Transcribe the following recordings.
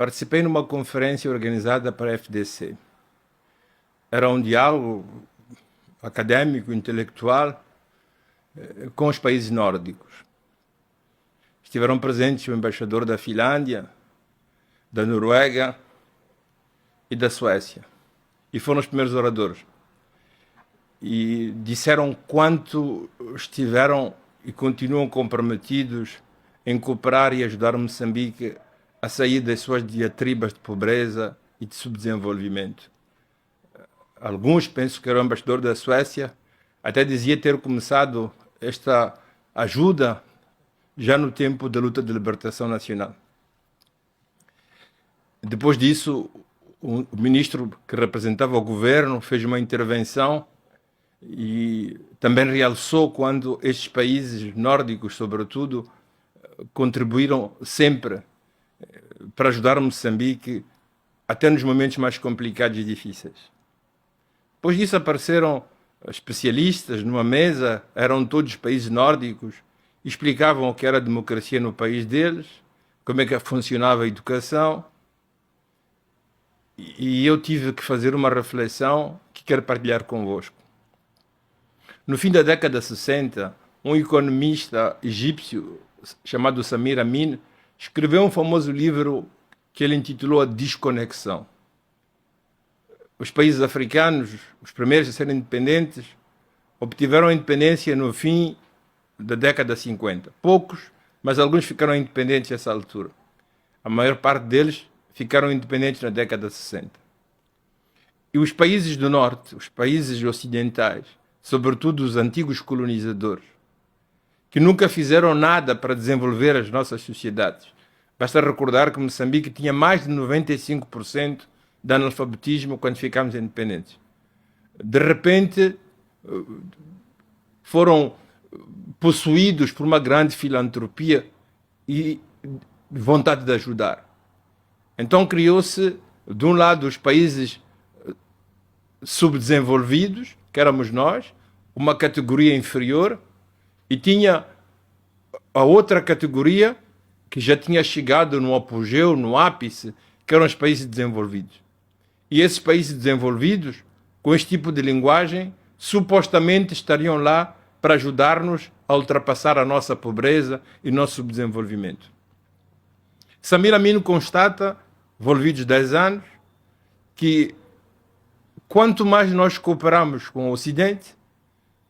participei numa conferência organizada para a FDC. Era um diálogo acadêmico, intelectual, com os países nórdicos. Estiveram presentes o embaixador da Finlândia, da Noruega e da Suécia. E foram os primeiros oradores. E disseram quanto estiveram e continuam comprometidos em cooperar e ajudar Moçambique a sair das suas diatribas de pobreza e de subdesenvolvimento. Alguns, penso que era o embaixador da Suécia, até dizia ter começado esta ajuda já no tempo da luta de libertação nacional. Depois disso, o ministro que representava o governo fez uma intervenção e também realçou quando estes países nórdicos, sobretudo, contribuíram sempre para ajudar Moçambique até nos momentos mais complicados e difíceis. Depois disso apareceram especialistas numa mesa, eram todos países nórdicos, explicavam o que era a democracia no país deles, como é que funcionava a educação, e eu tive que fazer uma reflexão que quero partilhar convosco. No fim da década de 60, um economista egípcio chamado Samir Amin escreveu um famoso livro que ele intitulou A Desconexão. Os países africanos, os primeiros a serem independentes, obtiveram a independência no fim da década de 50. Poucos, mas alguns ficaram independentes nessa altura. A maior parte deles ficaram independentes na década de 60. E os países do norte, os países ocidentais, sobretudo os antigos colonizadores, que nunca fizeram nada para desenvolver as nossas sociedades. Basta recordar que Moçambique tinha mais de 95% de analfabetismo quando ficámos independentes. De repente, foram possuídos por uma grande filantropia e vontade de ajudar. Então criou-se, de um lado, os países subdesenvolvidos, que éramos nós, uma categoria inferior, e tinha a outra categoria que já tinha chegado no apogeu, no ápice, que eram os países desenvolvidos. E esses países desenvolvidos, com este tipo de linguagem, supostamente estariam lá para ajudar-nos a ultrapassar a nossa pobreza e nosso subdesenvolvimento. Samir Amin constata, envolvidos 10 anos, que quanto mais nós cooperamos com o Ocidente,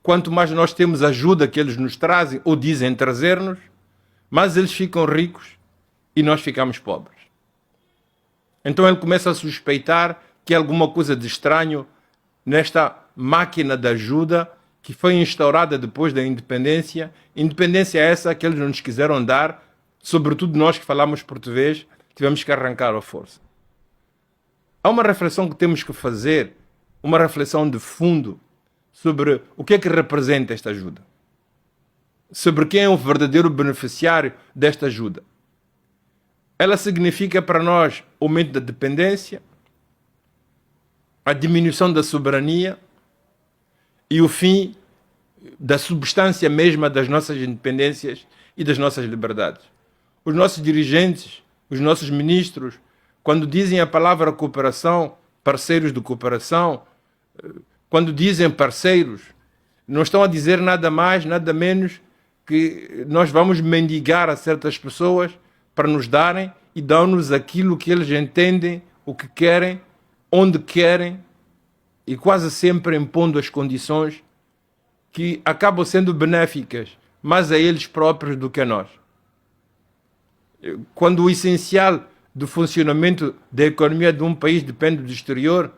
quanto mais nós temos ajuda que eles nos trazem ou dizem trazer-nos, mais eles ficam ricos e nós ficamos pobres. Então ele começa a suspeitar que há alguma coisa de estranho nesta máquina de ajuda que foi instaurada depois da independência. Independência essa que eles não nos quiseram dar, sobretudo nós que falamos português, tivemos que arrancar à força. Há uma reflexão que temos que fazer, uma reflexão de fundo, sobre o que é que representa esta ajuda. Sobre quem é o verdadeiro beneficiário desta ajuda. Ela significa para nós o aumento da dependência, a diminuição da soberania e o fim da substância mesma das nossas independências e das nossas liberdades. Os nossos dirigentes, os nossos ministros, quando dizem a palavra cooperação, parceiros de cooperação, quando dizem parceiros, não estão a dizer nada mais, nada menos que nós vamos mendigar a certas pessoas para nos darem e dão-nos aquilo que eles entendem, o que querem, onde querem e quase sempre impondo as condições que acabam sendo benéficas mais a eles próprios do que a nós. Quando o essencial do funcionamento da economia de um país depende do exterior,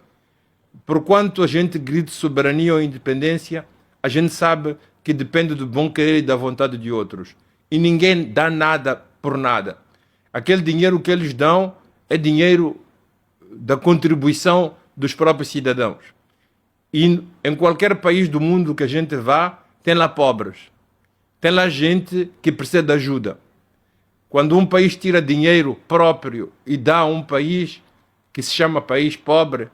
por quanto a gente grite soberania ou independência, a gente sabe que depende do bom querer e da vontade de outros. E ninguém dá nada por nada. Aquele dinheiro que eles dão é dinheiro da contribuição dos próprios cidadãos. E em qualquer país do mundo que a gente vá, tem lá pobres. Tem lá gente que precisa de ajuda. Quando um país tira dinheiro próprio e dá a um país que se chama país pobre,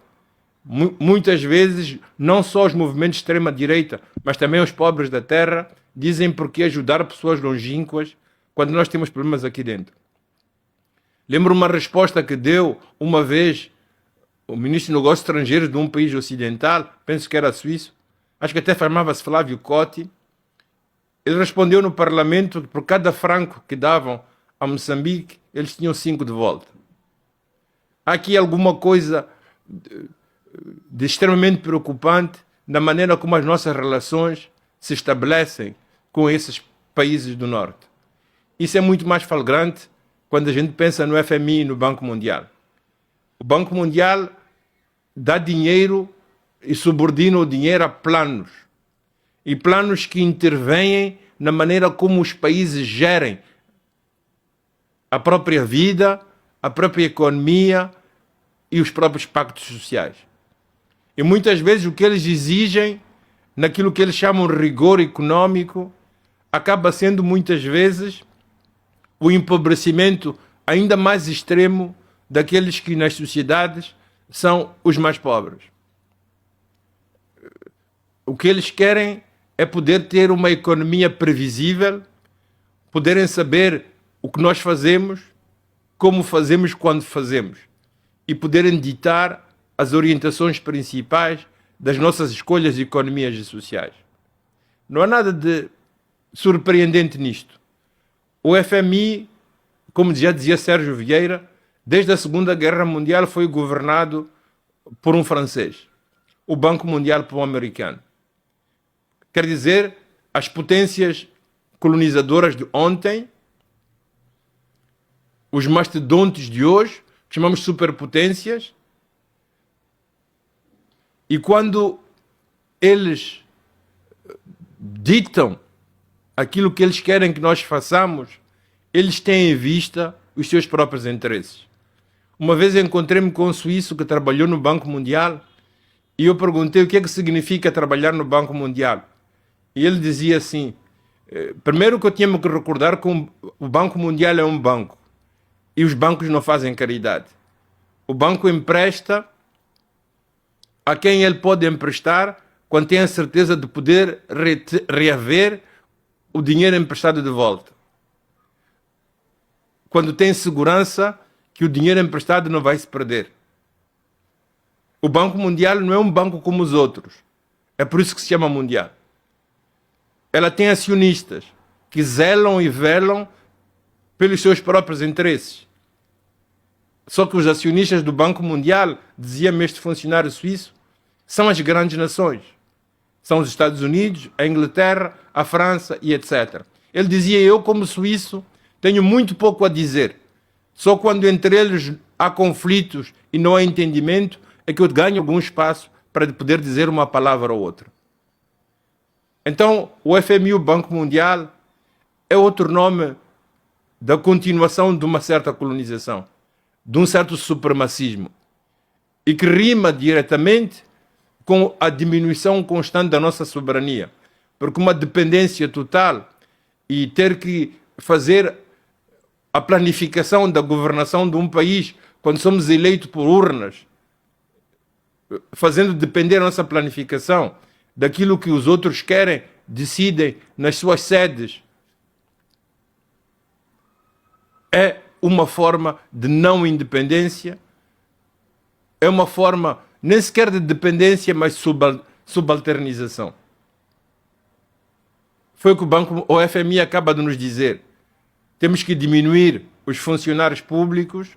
muitas vezes, não só os movimentos de extrema-direita, mas também os pobres da terra, dizem por que ajudar pessoas longínquas quando nós temos problemas aqui dentro. Lembro uma resposta que deu uma vez o ministro de Negócios Estrangeiros de um país ocidental, penso que era suíço, acho que até chamava-se Flávio Cotti. Ele respondeu no Parlamento que por cada franco que davam a Moçambique, eles tinham 5 de volta. Há aqui alguma coisa de extremamente preocupante na maneira como as nossas relações se estabelecem com esses países do Norte. Isso é muito mais flagrante quando a gente pensa no FMI e no Banco Mundial. O Banco Mundial dá dinheiro e subordina o dinheiro a planos. E planos que intervêm na maneira como os países gerem a própria vida, a própria economia e os próprios pactos sociais. E muitas vezes o que eles exigem, naquilo que eles chamam de rigor econômico, acaba sendo muitas vezes o empobrecimento ainda mais extremo daqueles que nas sociedades são os mais pobres. O que eles querem é poder ter uma economia previsível, poderem saber o que nós fazemos, como fazemos, quando fazemos, e poderem ditar as orientações principais das nossas escolhas de economias e sociais. Não há nada de surpreendente nisto. O FMI, como já dizia Sérgio Vieira, desde a Segunda Guerra Mundial foi governado por um francês, o Banco Mundial por um americano. Quer dizer, as potências colonizadoras de ontem, os mastodontes de hoje, que chamamos de superpotências, e quando eles ditam aquilo que eles querem que nós façamos, eles têm em vista os seus próprios interesses. Uma vez encontrei-me com um suíço que trabalhou no Banco Mundial e eu perguntei o que é que significa trabalhar no Banco Mundial. E ele dizia assim, primeiro que eu tinha que recordar que o Banco Mundial é um banco e os bancos não fazem caridade. O banco empresta a quem ele pode emprestar quando tem a certeza de poder reaver o dinheiro emprestado de volta. Quando tem segurança que o dinheiro emprestado não vai se perder. O Banco Mundial não é um banco como os outros. É por isso que se chama mundial. Ela tem acionistas que zelam e velam pelos seus próprios interesses. Só que os acionistas do Banco Mundial, dizia-me este funcionário suíço, são as grandes nações. São os Estados Unidos, a Inglaterra, a França e etc. Ele dizia, eu como suíço tenho muito pouco a dizer. Só quando entre eles há conflitos e não há entendimento é que eu ganho algum espaço para poder dizer uma palavra ou outra. Então, o FMI, o Banco Mundial, é outro nome da continuação de uma certa colonização, de um certo supremacismo, e que rima diretamente com a diminuição constante da nossa soberania, porque uma dependência total e ter que fazer a planificação da governação de um país quando somos eleitos por urnas, fazendo depender a nossa planificação daquilo que os outros querem, decidem nas suas sedes, é uma forma de não independência, é uma forma nem sequer de dependência, mas subalternização. Foi o que o FMI acaba de nos dizer. Temos que diminuir os funcionários públicos.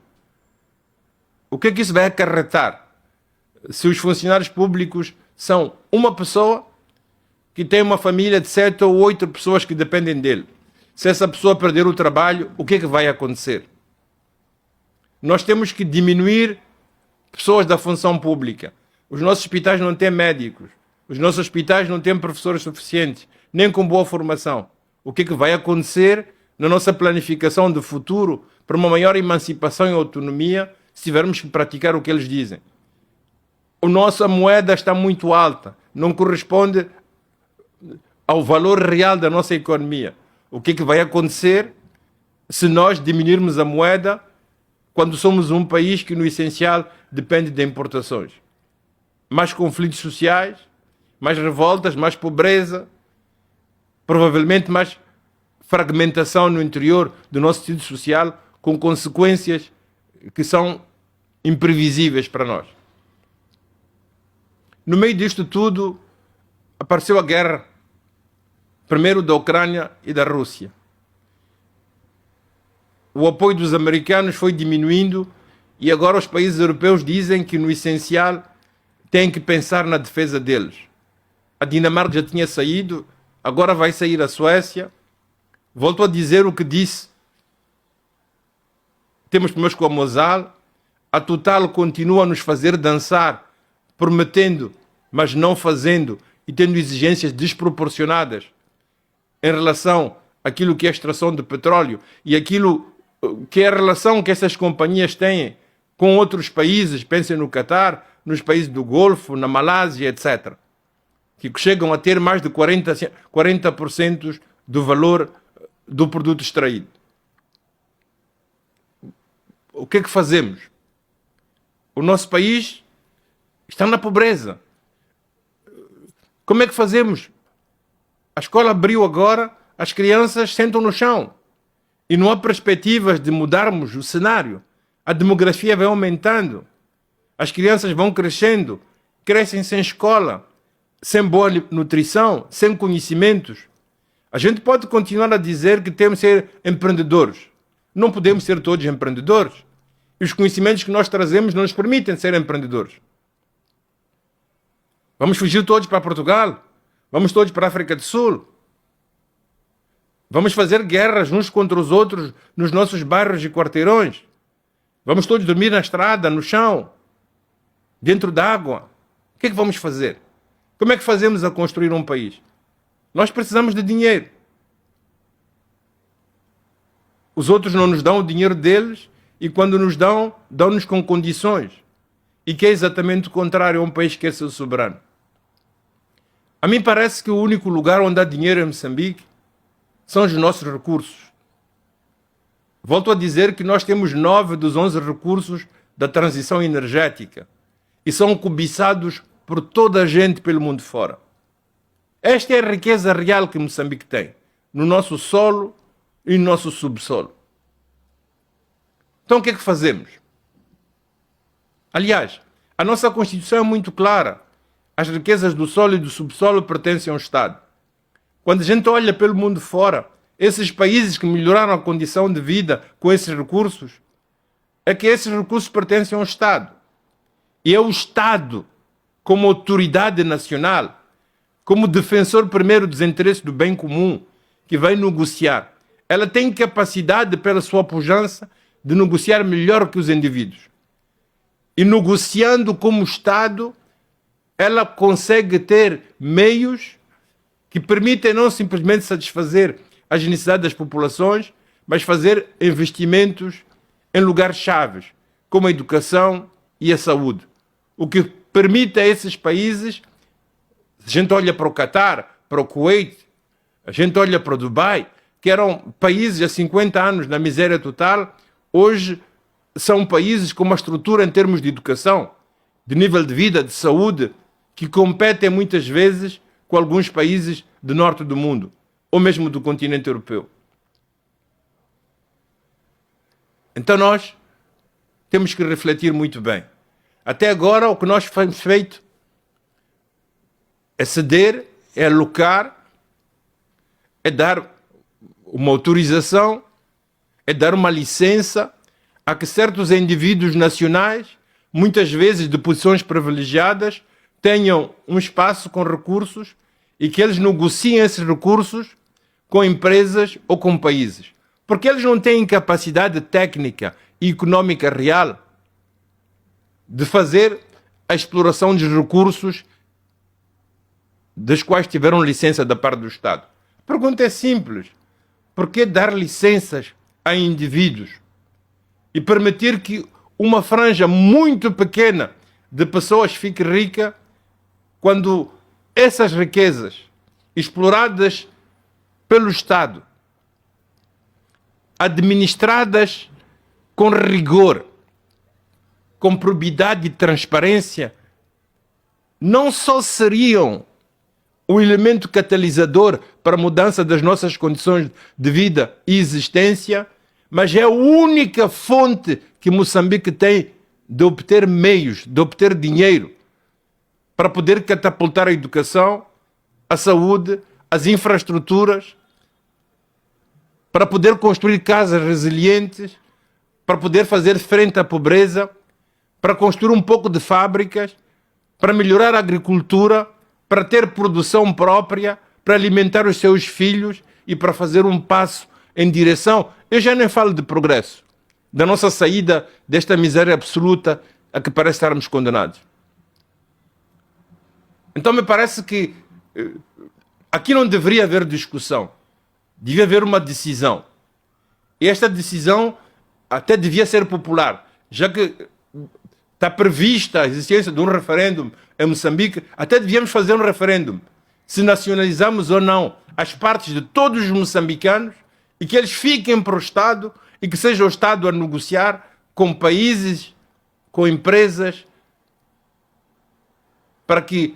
O que é que isso vai acarretar? Se os funcionários públicos são uma pessoa que tem uma família de 7 ou 8 pessoas que dependem dele. Se essa pessoa perder o trabalho, o que é que vai acontecer? Nós temos que diminuir pessoas da função pública. Os nossos hospitais não têm médicos. Os nossos hospitais não têm professores suficientes, nem com boa formação. O que é que vai acontecer na nossa planificação de futuro para uma maior emancipação e autonomia se tivermos que praticar o que eles dizem? A nossa moeda está muito alta, não corresponde ao valor real da nossa economia. O que é que vai acontecer se nós diminuirmos a moeda quando somos um país que, no essencial, depende de importações? Mais conflitos sociais, mais revoltas, mais pobreza, provavelmente mais fragmentação no interior do nosso tecido social, com consequências que são imprevisíveis para nós. No meio disto tudo, apareceu a guerra, primeiro da Ucrânia e da Rússia. O apoio dos americanos foi diminuindo e agora os países europeus dizem que, no essencial, têm que pensar na defesa deles. A Dinamarca já tinha saído, agora vai sair a Suécia. Volto a dizer o que disse. Temos problemas com a Mosal. A Total continua a nos fazer dançar, prometendo, mas não fazendo, e tendo exigências desproporcionadas em relação àquilo que é a extração de petróleo e aquilo que é a relação que essas companhias têm com outros países, pensem no Catar, nos países do Golfo, na Malásia, etc., que chegam a ter mais de 40% do valor do produto extraído. O que é que fazemos? O nosso país está na pobreza. Como é que fazemos? A escola abriu agora, as crianças sentam no chão e não há perspectivas de mudarmos o cenário. A demografia vai aumentando, as crianças vão crescendo, crescem sem escola, sem boa nutrição, sem conhecimentos. A gente pode continuar a dizer que temos que ser empreendedores. Não podemos ser todos empreendedores. E os conhecimentos que nós trazemos não nos permitem ser empreendedores. Vamos fugir todos para Portugal? Vamos todos para a África do Sul? Vamos fazer guerras uns contra os outros nos nossos bairros e quarteirões? Vamos todos dormir na estrada, no chão, dentro d'água? O que é que vamos fazer? Como é que fazemos a construir um país? Nós precisamos de dinheiro. Os outros não nos dão o dinheiro deles e quando nos dão, dão-nos com condições. E que é exatamente o contrário a um país que quer ser soberano. A mim parece que o único lugar onde há dinheiro em Moçambique são os nossos recursos. Volto a dizer que nós temos 9 dos 11 recursos da transição energética e são cobiçados por toda a gente pelo mundo fora. Esta é a riqueza real que Moçambique tem, no nosso solo e no nosso subsolo. Então o que é que fazemos? Aliás, a nossa Constituição é muito clara. As riquezas do solo e do subsolo pertencem ao Estado. Quando a gente olha pelo mundo fora, esses países que melhoraram a condição de vida com esses recursos, é que esses recursos pertencem ao Estado. E é o Estado, como autoridade nacional, como defensor primeiro dos interesses do bem comum, que vai negociar. Ela tem capacidade, pela sua pujança, de negociar melhor que os indivíduos. E negociando como Estado, ela consegue ter meios que permitem não simplesmente satisfazer as necessidades das populações, mas fazer investimentos em lugares chaves, como a educação e a saúde. O que permite a esses países, a gente olha para o Catar, para o Kuwait, a gente olha para o Dubai, que eram países há 50 anos na miséria total, hoje são países com uma estrutura em termos de educação, de nível de vida, de saúde, que competem muitas vezes com alguns países do norte do mundo, ou mesmo do continente europeu. Então nós temos que refletir muito bem. Até agora o que nós temos feito é ceder, é alocar, é dar uma autorização, é dar uma licença a que certos indivíduos nacionais, muitas vezes de posições privilegiadas, tenham um espaço com recursos e que eles negociem esses recursos com empresas ou com países. Porque eles não têm capacidade técnica e económica real de fazer a exploração dos recursos dos quais tiveram licença da parte do Estado. A pergunta é simples. Por que dar licenças a indivíduos e permitir que uma franja muito pequena de pessoas fique rica quando essas riquezas exploradas pelo Estado, administradas com rigor, com probidade e transparência, não só seriam o elemento catalisador para a mudança das nossas condições de vida e existência, mas é a única fonte que Moçambique tem de obter meios, de obter dinheiro para poder catapultar a educação, a saúde, as infraestruturas, para poder construir casas resilientes, para poder fazer frente à pobreza, para construir um pouco de fábricas, para melhorar a agricultura, para ter produção própria, para alimentar os seus filhos e para fazer um passo em direção, eu já nem falo de progresso, da nossa saída desta miséria absoluta a que parece estarmos condenados. Então me parece que aqui não deveria haver discussão, devia haver uma decisão. E esta decisão até devia ser popular, já que está prevista a existência de um referendo em Moçambique, até devíamos fazer um referendo, se nacionalizamos ou não as partes de todos os moçambicanos e que eles fiquem para o Estado e que seja o Estado a negociar com países, com empresas, para que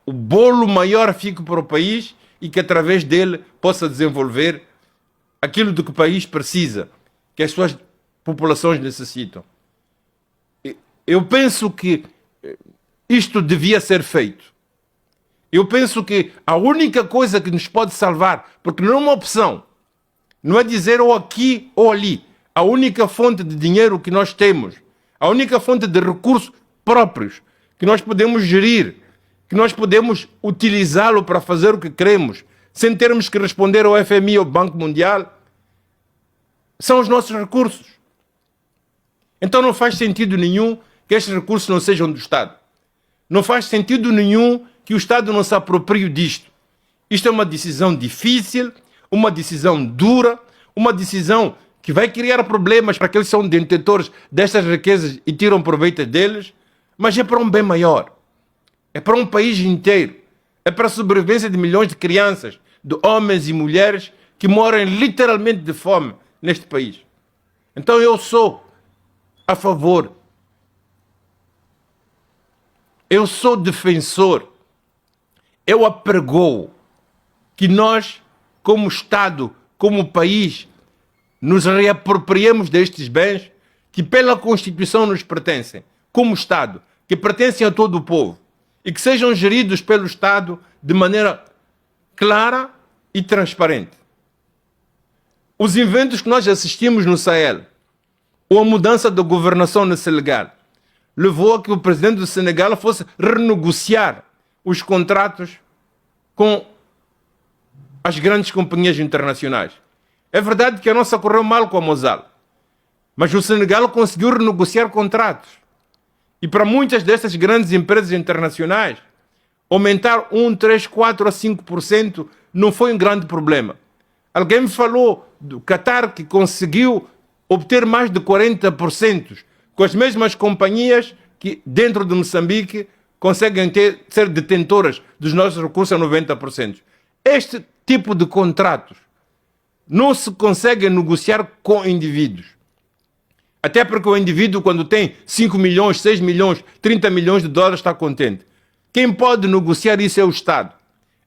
o bolo maior fique para o país e que através dele possa desenvolver aquilo do que o país precisa, que as suas populações necessitam. Eu penso que isto devia ser feito. Eu penso que a única coisa que nos pode salvar, porque não é uma opção, não é dizer ou aqui ou ali, a única fonte de dinheiro que nós temos, a única fonte de recursos próprios que nós podemos gerir, que nós podemos utilizá-lo para fazer o que queremos, sem termos que responder ao FMI ou ao Banco Mundial, são os nossos recursos. Então não faz sentido nenhum que estes recursos não sejam do Estado. Não faz sentido nenhum que o Estado não se aproprie disto. Isto é uma decisão difícil, uma decisão dura, uma decisão que vai criar problemas para aqueles que são detentores destas riquezas e tiram proveito deles, mas é para um bem maior. É para um país inteiro. É para a sobrevivência de milhões de crianças, de homens e mulheres que moram literalmente de fome neste país. Então eu sou a favor. Eu sou defensor. Eu apregoo que nós, como Estado, como país, nos reapropriemos destes bens que pela Constituição nos pertencem, como Estado, que pertencem a todo o povo e que sejam geridos pelo Estado de maneira clara e transparente. Os eventos que nós assistimos no Sahel, ou a mudança da governação no Senegal, levou a que o presidente do Senegal fosse renegociar os contratos com as grandes companhias internacionais. É verdade que a nossa correu mal com a Mosal, mas o Senegal conseguiu renegociar contratos. E para muitas dessas grandes empresas internacionais, aumentar 1, 3, 4 a 5% não foi um grande problema. Alguém me falou do Qatar, que conseguiu obter mais de 40% com as mesmas companhias que dentro de Moçambique conseguem ser detentoras dos nossos recursos a 90%. Este tipo de contratos não se consegue negociar com indivíduos. Até porque o indivíduo, quando tem 5 milhões, 6 milhões, 30 milhões de dólares, está contente. Quem pode negociar isso é o Estado.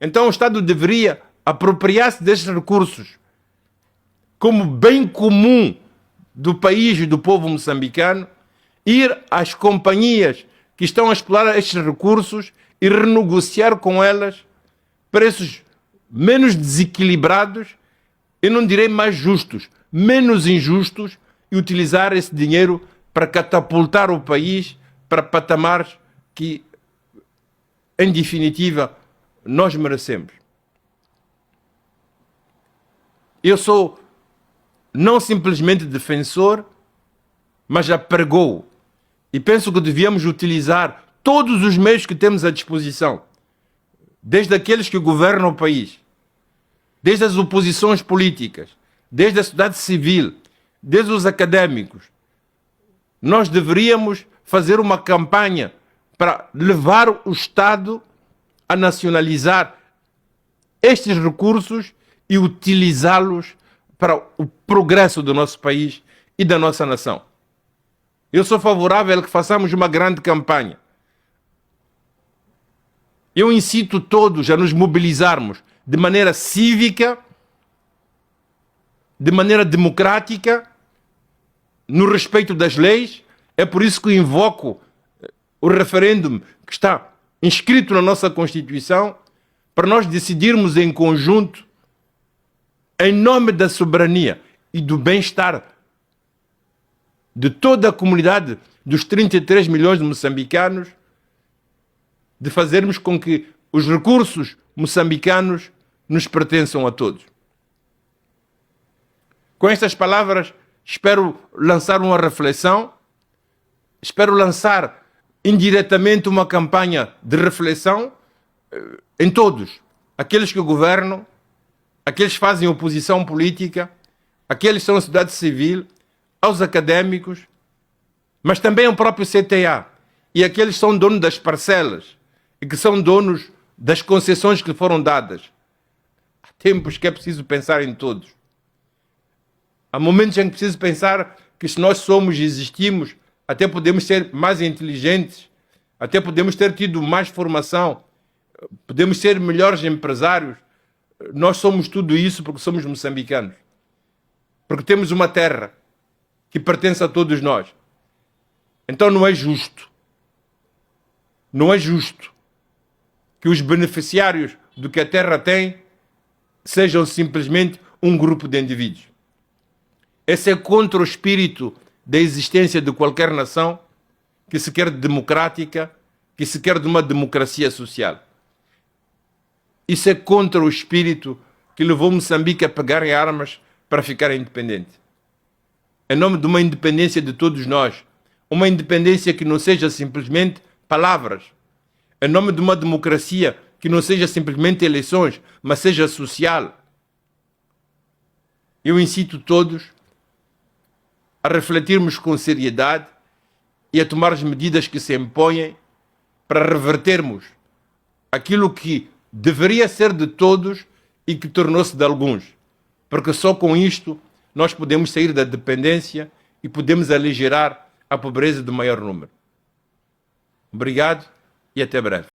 Então o Estado deveria apropriar-se destes recursos como bem comum do país e do povo moçambicano, ir às companhias que estão a explorar estes recursos e renegociar com elas preços menos desequilibrados, eu não direi mais justos, menos injustos, e utilizar esse dinheiro para catapultar o país para patamares que, em definitiva, nós merecemos. Eu sou não simplesmente defensor, mas apregoo. E penso que devíamos utilizar todos os meios que temos à disposição, desde aqueles que governam o país, desde as oposições políticas, desde a sociedade civil, desde os académicos. Nós deveríamos fazer uma campanha para levar o Estado a nacionalizar estes recursos e utilizá-los para o progresso do nosso país e da nossa nação. Eu sou favorável a que façamos uma grande campanha. Eu incito todos a nos mobilizarmos de maneira cívica, de maneira democrática, no respeito das leis. É por isso que invoco o referendo que está inscrito na nossa Constituição, para nós decidirmos em conjunto, em nome da soberania e do bem-estar de toda a comunidade dos 33 milhões de moçambicanos, de fazermos com que os recursos moçambicanos nos pertençam a todos. Com estas palavras, espero lançar uma reflexão, espero lançar indiretamente uma campanha de reflexão em todos, aqueles que governam, aqueles que fazem oposição política, aqueles que são a sociedade civil, aos académicos, mas também ao próprio CTA e aqueles que são donos das parcelas e que são donos das concessões que foram dadas. Há tempos que é preciso pensar em todos. Há momentos em que é preciso pensar que se nós somos e existimos, até podemos ser mais inteligentes, até podemos ter tido mais formação, podemos ser melhores empresários. Nós somos tudo isso porque somos moçambicanos. Porque temos uma terra que pertence a todos nós. Então não é justo que os beneficiários do que a terra tem sejam simplesmente um grupo de indivíduos. Esse é contra o espírito da existência de qualquer nação que se quer democrática, que se quer de uma democracia social. Isso é contra o espírito que levou Moçambique a pegar em armas para ficar independente. Em nome de uma independência de todos nós, uma independência que não seja simplesmente palavras, em nome de uma democracia que não seja simplesmente eleições, mas seja social. Eu incito todos a refletirmos com seriedade e a tomar as medidas que se impõem para revertermos aquilo que deveria ser de todos e que tornou-se de alguns. Porque só com isto nós podemos sair da dependência e podemos aligerar a pobreza do maior número. Obrigado e até breve.